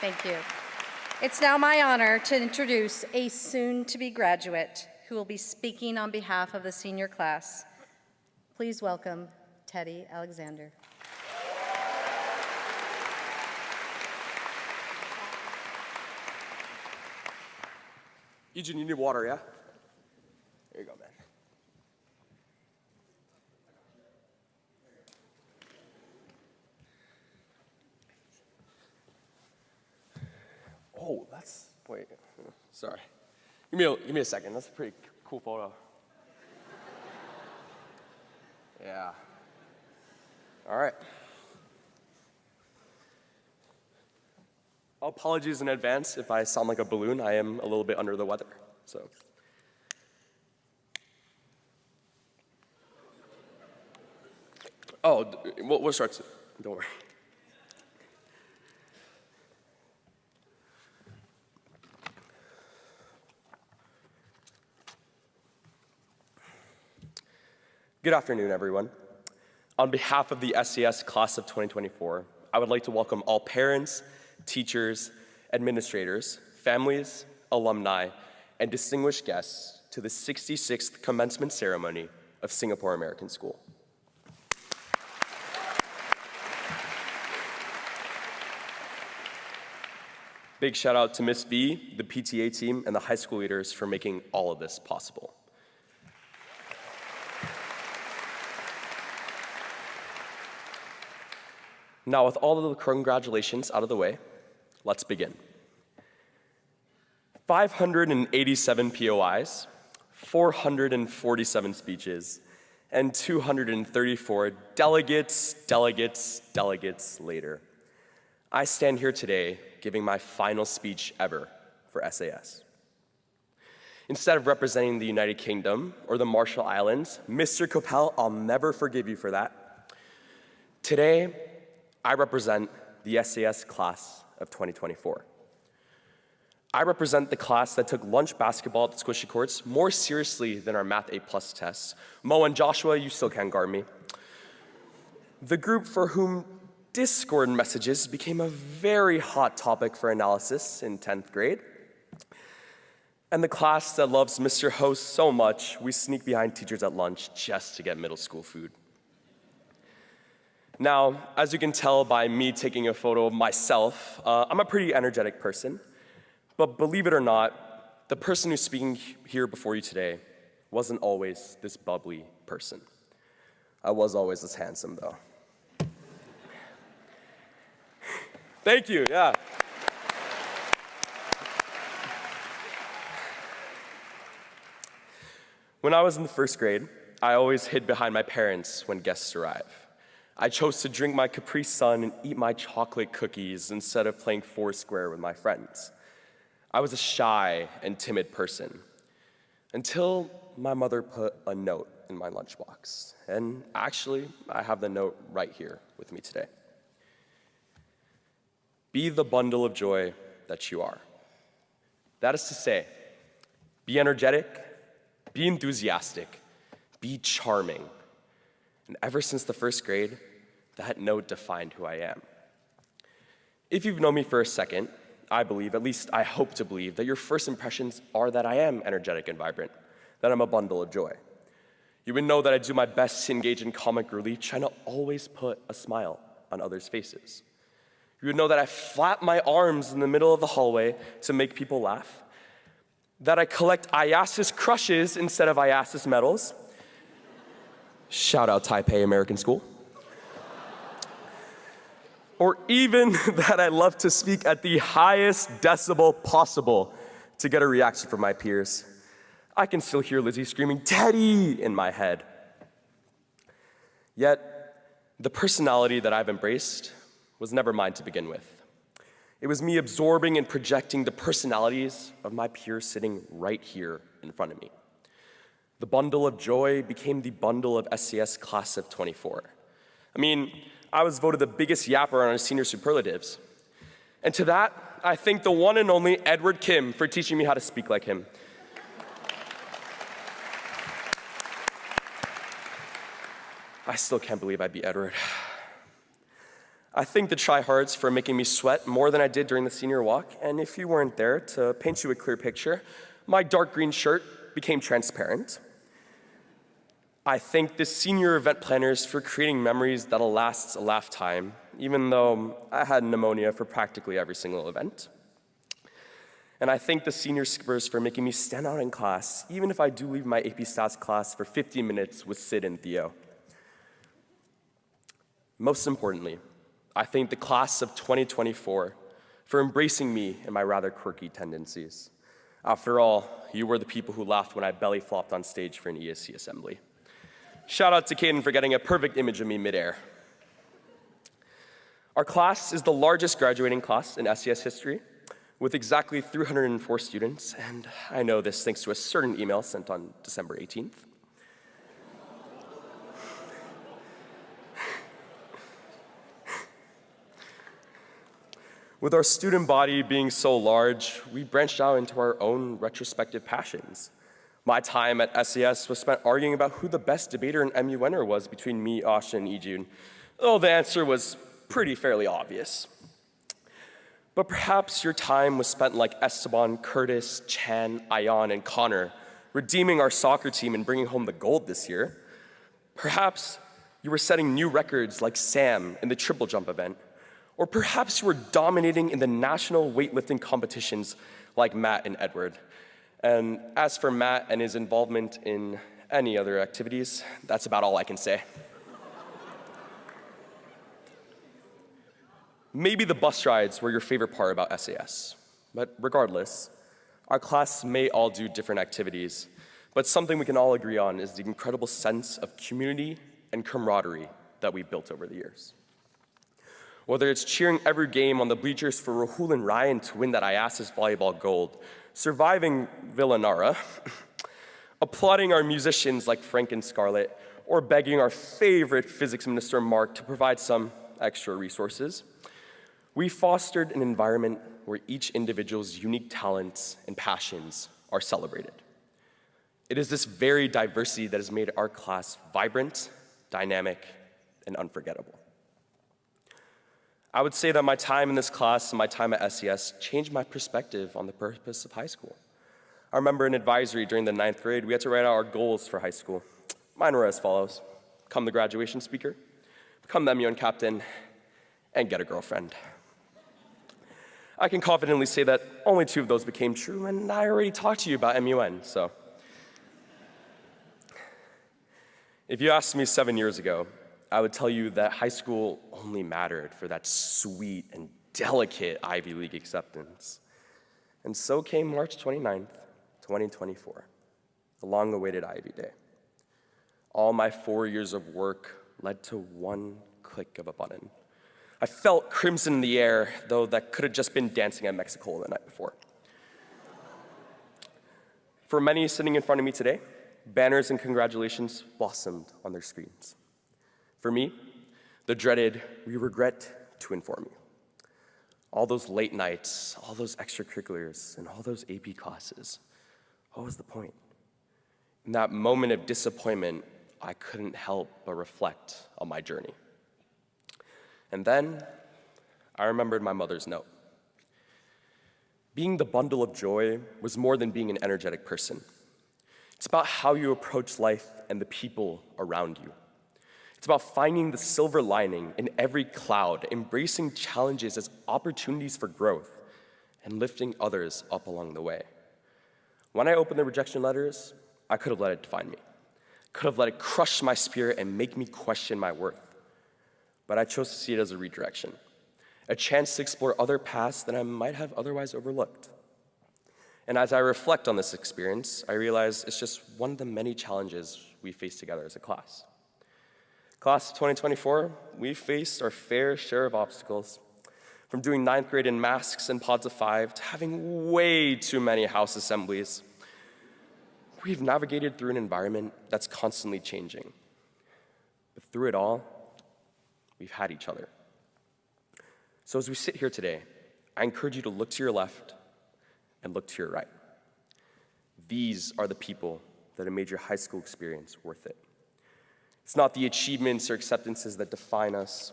Thank you. It's now my honor to introduce a soon-to-be graduate who will be speaking on behalf of the senior class. Please welcome Teddy Alexander. Eugene, you need water, yeah? There you go, man. Oh, wait, sorry. Give me a second, that's a pretty cool photo. Yeah. All right. Apologies in advance if I sound like a balloon. I am a little bit under the weather, so. Oh, we'll start soon, don't worry. Good afternoon, everyone. On behalf of the SES class of 2024, I would like to welcome all parents, teachers, administrators, families, alumni, and distinguished guests to the 66th commencement ceremony of Singapore American School. Big shout out to Miss V, the PTA team, and the high school leaders for making all of this possible. Now, with all of the congratulations out of the way, let's begin. 587 POIs, 447 speeches, and 234 delegates later, I stand here today giving my final speech ever for SAS. Instead of representing the United Kingdom or the Marshall Islands, Mr. Coppell, I'll never forgive you for that. Today, I represent the SAS class of 2024. I represent the class that took lunch basketball at the Squishy Courts more seriously than our Math A+ tests. Mo and Joshua, you still can't guard me. The group for whom Discord messages became a very hot topic for analysis in 10th grade. And the class that loves Mr. Host so much, we sneak behind teachers at lunch just to get middle school food. Now, as you can tell by me taking a photo of myself, I'm a pretty energetic person. But believe it or not, the person who's speaking here before you today wasn't always this bubbly person. I was always this handsome, though. Thank you, yeah. When I was in the first grade, I always hid behind my parents when guests arrive. I chose to drink my Capri Sun and eat my chocolate cookies instead of playing Foursquare with my friends. I was a shy and timid person until my mother put a note in my lunchbox. And actually, I have the note right here with me today. Be the bundle of joy that you are. That is to say, be energetic, be enthusiastic, be charming. And ever since the first grade, that note defined who I am. If you've known me for a second, I believe, at least I hope to believe, that your first impressions are that I am energetic and vibrant, that I'm a bundle of joy. You would know that I do my best to engage in comic relief, trying to always put a smile on others' faces. You would know that I flap my arms in the middle of the hallway to make people laugh, that I collect IASIS crushes instead of IASIS medals. Shout out Taipei American School. Or even that I love to speak at the highest decibel possible to get a reaction from my peers. I can still hear Lizzie screaming, "Teddy!" in my head. Yet, the personality that I've embraced was never mine to begin with. It was me absorbing and projecting the personalities of my peers sitting right here in front of me. The bundle of joy became the bundle of SES class of 24. I mean, I was voted the biggest yapper on our senior superlatives. And to that, I thank the one and only Edward Kim for teaching me how to speak like him. I still can't believe I beat Edward. I thank the tryhards for making me sweat more than I did during the senior walk, and if you weren't there, to paint you a clear picture, my dark green shirt became transparent. I thank the senior event planners for creating memories that'll last a lifetime, even though I had pneumonia for practically every single event. And I thank the senior skippers for making me stand out in class, even if I do leave my AP Stats class for 15 minutes with Sid and Theo. Most importantly, I thank the class of 2024 for embracing me and my rather quirky tendencies. After all, you were the people who laughed when I belly flopped on stage for an ESC assembly. Shout out to Caden for getting a perfect image of me midair. Our class is the largest graduating class in SES history, with exactly 304 students, and I know this thanks to a certain email sent on December 18th. With our student body being so large, we branched out into our own retrospective passions. My time at SES was spent arguing about who the best debater and MUNer was between me, Asha, and Ijun, though the answer was fairly obvious. But perhaps your time was spent like Esteban, Curtis, Chan, Ayan, and Connor, redeeming our soccer team and bringing home the gold this year. Perhaps you were setting new records like Sam in the triple jump event. Or perhaps you were dominating in the national weightlifting competitions like Matt and Edward. And as for Matt and his involvement in any other activities, that's about all I can say. Maybe the bus rides were your favorite part about SAS, but regardless, our class may all do different activities, but something we can all agree on is the incredible sense of community and camaraderie that we built over the years. Whether it's cheering every game on the bleachers for Rahul and Ryan to win that IASIS volleyball gold, surviving Villanara, applauding our musicians like Frank and Scarlett, or begging our favorite physics minister, Mark, to provide some extra resources, we fostered an environment where each individual's unique talents and passions are celebrated. It is this very diversity that has made our class vibrant, dynamic, and unforgettable. I would say that my time in this class and my time at SES changed my perspective on the purpose of high school. I remember in advisory during the 9th grade, we had to write out our goals for high school. Mine were as follows: become the graduation speaker, become the MUN captain, and get a girlfriend. I can confidently say that only 2 of those became true, and I already talked to you about MUN, so. If you asked me 7 years ago, I would tell you that high school only mattered for that sweet and delicate Ivy League acceptance. And so came March 29th, 2024, the long-awaited Ivy Day. All my 4 years of work led to one click of a button. I felt crimson in the air, though that could have just been dancing at Mexico the night before. For many sitting in front of me today, banners and congratulations blossomed on their screens. For me, the dreaded, "we regret to inform you." All those late nights, all those extracurriculars, and all those AP classes, what was the point? In that moment of disappointment, I couldn't help but reflect on my journey. And then, I remembered my mother's note. Being the bundle of joy was more than being an energetic person. It's about how you approach life and the people around you. It's about finding the silver lining in every cloud, embracing challenges as opportunities for growth, and lifting others up along the way. When I opened the rejection letters, I could have let it define me. Could have let it crush my spirit and make me question my worth. But I chose to see it as a redirection, a chance to explore other paths that I might have otherwise overlooked. And as I reflect on this experience, I realize it's just one of the many challenges we face together as a class. Class of 2024, we faced our fair share of obstacles, from doing 9th grade in masks and pods of 5 to having way too many house assemblies. We've navigated through an environment that's constantly changing. But through it all, we've had each other. So as we sit here today, I encourage you to look to your left and look to your right. These are the people that have made your high school experience worth it. It's not the achievements or acceptances that define us,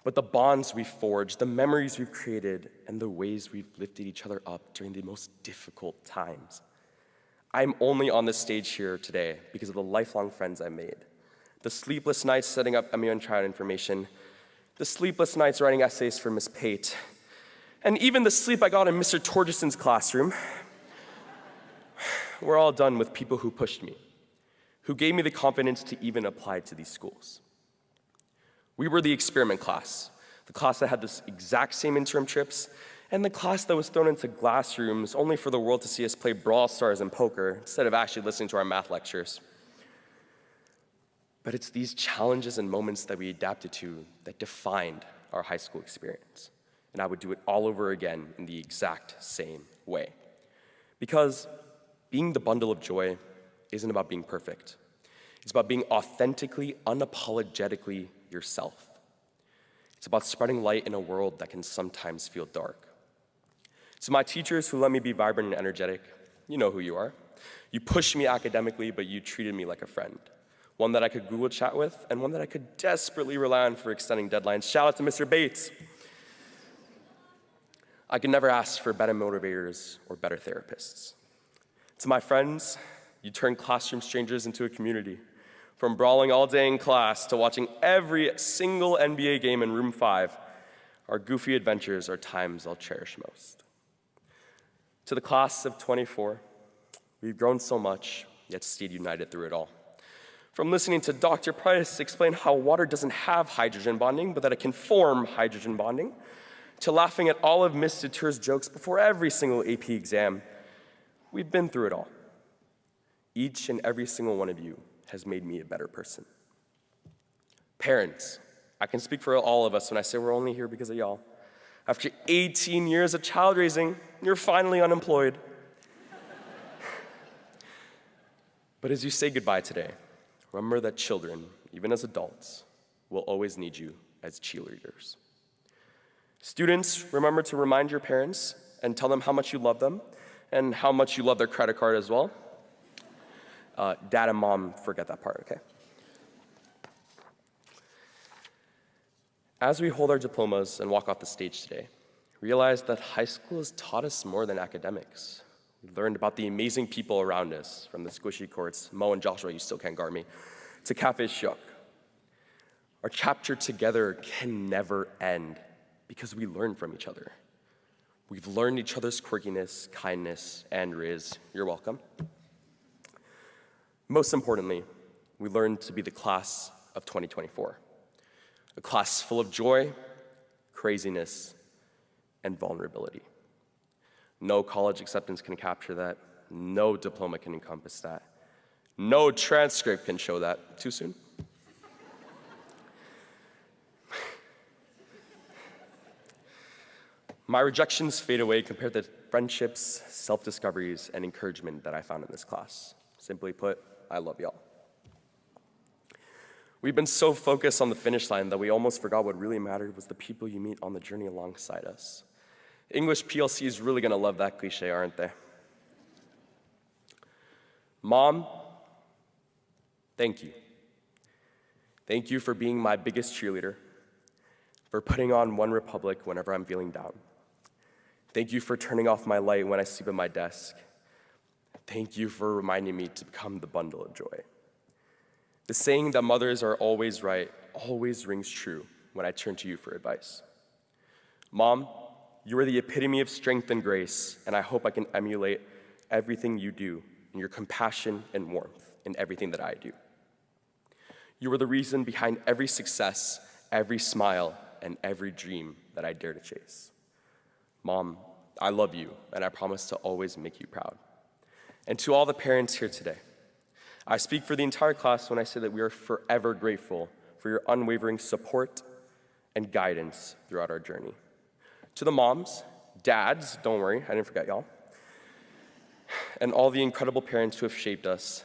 but the bonds we've forged, the memories we've created, and the ways we've lifted each other up during the most difficult times. I'm only on this stage here today because of the lifelong friends I made. The sleepless nights setting up MU and child information, the sleepless nights writing essays for Miss Pate, and even the sleep I got in Mr. Torgerson's classroom. We're all done with people who pushed me, who gave me the confidence to even apply to these schools. We were the experiment class, the class that had the exact same interim trips, and the class that was thrown into glass rooms only for the world to see us play Brawl Stars and poker instead of actually listening to our math lectures. But it's these challenges and moments that we adapted to that defined our high school experience. And I would do it all over again in the exact same way. Because being the bundle of joy isn't about being perfect. It's about being authentically, unapologetically yourself. It's about spreading light in a world that can sometimes feel dark. So my teachers who let me be vibrant and energetic, you know who you are. You pushed me academically, but you treated me like a friend. One that I could Google chat with, and one that I could desperately rely on for extending deadlines. Shout out to Mr. Bates. I could never ask for better motivators or better therapists. To my friends, you turned classroom strangers into a community. From brawling all day in class to watching every single NBA game in room 5, our goofy adventures are times I'll cherish most. To the class of 24, we've grown so much, yet stayed united through it all. From listening to Dr. Price explain how water doesn't have hydrogen bonding, but that it can form hydrogen bonding, to laughing at all of Miss Deter's jokes before every single AP exam, we've been through it all. Each and every single one of you has made me a better person. Parents, I can speak for all of us when I say we're only here because of y'all. After 18 years of child raising, you're finally unemployed. But as you say goodbye today, remember that children, even as adults, will always need you as cheerleaders. Students, remember to remind your parents and tell them how much you love them and how much you love their credit card as well. Dad and mom, forget that part, okay? As we hold our diplomas and walk off the stage today, realize that high school has taught us more than academics. We learned about the amazing people around us, from the squishy courts, Mo and Joshua, you still can't guard me, to Cafe Shook. Our chapter together can never end because we learn from each other. We've learned each other's quirkiness, kindness, and riz. You're welcome. Most importantly, we learned to be the class of 2024, a class full of joy, craziness, and vulnerability. No college acceptance can capture that. No diploma can encompass that. No transcript can show that. Too soon? My rejections fade away compared to friendships, self-discoveries, and encouragement that I found in this class. Simply put, I love y'all. We've been so focused on the finish line that we almost forgot what really mattered was the people you meet on the journey alongside us. English PLC is really gonna love that cliche, aren't they? Mom, thank you. Thank you for being my biggest cheerleader, for putting on One Republic whenever I'm feeling down. Thank you for turning off my light when I sleep at my desk. Thank you for reminding me to become the bundle of joy. The saying that mothers are always right always rings true when I turn to you for advice. Mom, you are the epitome of strength and grace, and I hope I can emulate everything you do in your compassion and warmth in everything that I do. You are the reason behind every success, every smile, and every dream that I dare to chase. Mom, I love you, and I promise to always make you proud. And to all the parents here today, I speak for the entire class when I say that we are forever grateful for your unwavering support and guidance throughout our journey. To the moms, dads, don't worry, I didn't forget y'all, and all the incredible parents who have shaped us,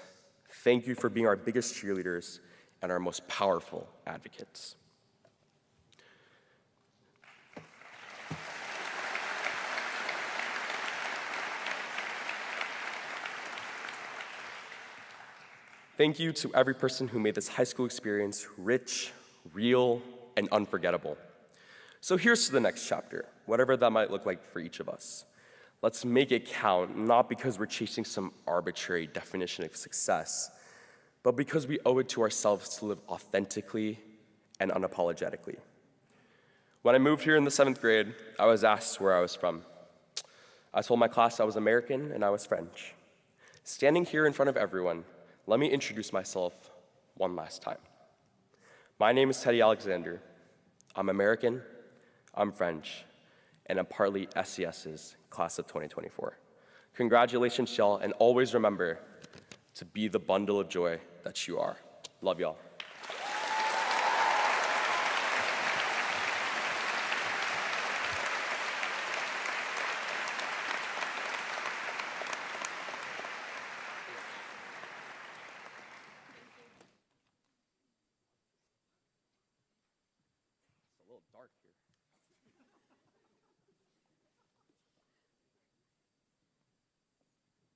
thank you for being our biggest cheerleaders and our most powerful advocates. Thank you to every person who made this high school experience rich, real, and unforgettable. So here's to the next chapter, whatever that might look like for each of us. Let's make it count, not because we're chasing some arbitrary definition of success, but because we owe it to ourselves to live authentically and unapologetically. When I moved here in the 7th grade, I was asked where I was from. I told my class I was American and I was French. Standing here in front of everyone, let me introduce myself one last time. My name is Teddy Alexander. I'm American, I'm French, and I'm partly SES's class of 2024. Congratulations, y'all, and always remember to be the bundle of joy that you are. Love y'all.